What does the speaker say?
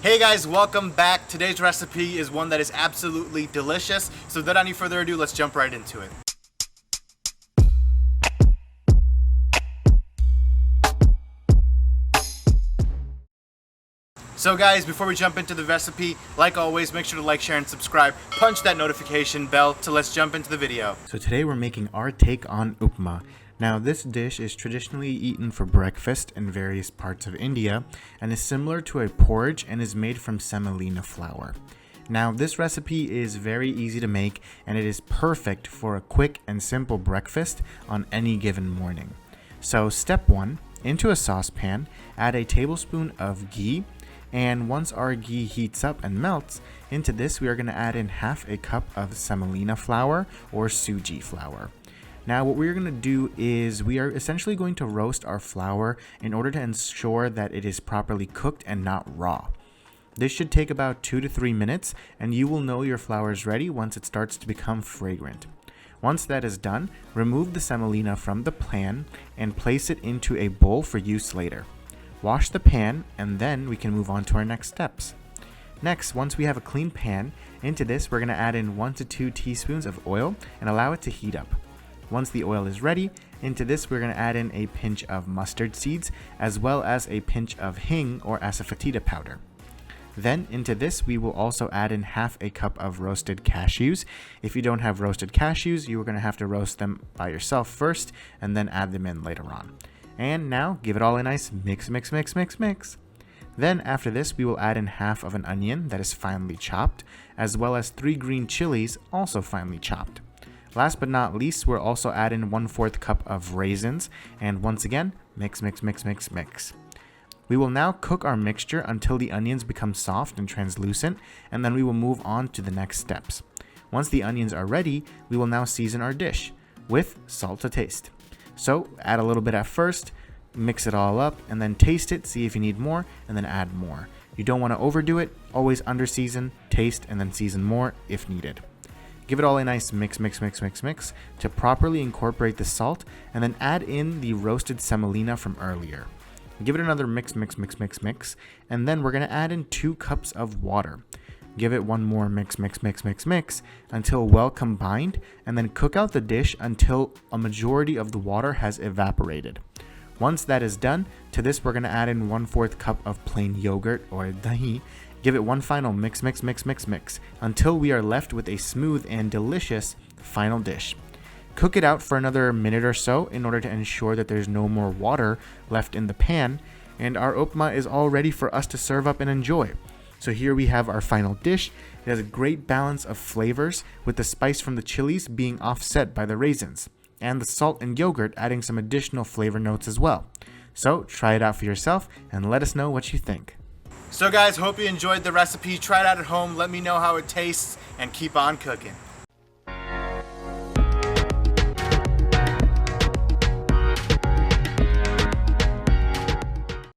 Hey guys, welcome back. Today's recipe is one that is absolutely delicious. So without any further ado, let's jump right into it. So guys, before we jump into the recipe, like always, make sure to like, share, and subscribe. Punch that notification bell. So let's jump into the video. So today we're making our take on Upma. Now this dish is traditionally eaten for breakfast in various parts of India and is similar to a porridge and is made from semolina flour. Now this recipe is very easy to make and it is perfect for a quick and simple breakfast on any given morning. So step 1, into a saucepan, add a tablespoon of ghee. And once our ghee heats up and melts, into this we are going to add in half a cup of semolina flour or sooji flour. Now what we're going to do is we are essentially going to roast our flour in order to ensure that it is properly cooked and not raw. This should take about 2 to 3 minutes and you will know your flour is ready once it starts to become fragrant. Once that is done, remove the semolina from the pan and place it into a bowl for use later. Wash the pan and then we can move on to our next steps. Next, once we have a clean pan, into this we're going to add in 1 to 2 teaspoons of oil and allow it to heat up. Once the oil is ready, into this we're going to add in a pinch of mustard seeds as well as a pinch of hing or asafetida powder. Then into this we will also add in half a cup of roasted cashews. If you don't have roasted cashews, you are going to have to roast them by yourself first and then add them in later on. And now give it all a nice mix. Then after this we will add in half of an onion that is finely chopped, as well as 3 green chilies also finely chopped. Last but not least, we'll also add in 1/4 cup of raisins, and once again, mix. We will now cook our mixture until the onions become soft and translucent, and then we will move on to the next steps. Once the onions are ready, we will now season our dish with salt to taste. So add a little bit at first, mix it all up, and then taste it, see if you need more, and then add more. You don't want to overdo it, always under season, taste, and then season more if needed. Give it all a nice mix to properly incorporate the salt, and then add in the roasted semolina from earlier. Give it another mix, and then we're going to add in 2 cups of water. Give it one more mix until well combined, and then cook out the dish until a majority of the water has evaporated. Once that is done, to this we're going to add in 1/4 cup of plain yogurt or dahi. Give it one final mix until we are left with a smooth and delicious final dish. Cook it out for another minute or so in order to ensure that there's no more water left in the pan, and our upma is all ready for us to serve up and enjoy. So here we have our final dish. It has a great balance of flavors, with the spice from the chilies being offset by the raisins, and the salt and yogurt adding some additional flavor notes as well. So try it out for yourself and let us know what you think. So guys, hope you enjoyed the recipe. Try it out at home, let me know how it tastes, and keep on cooking.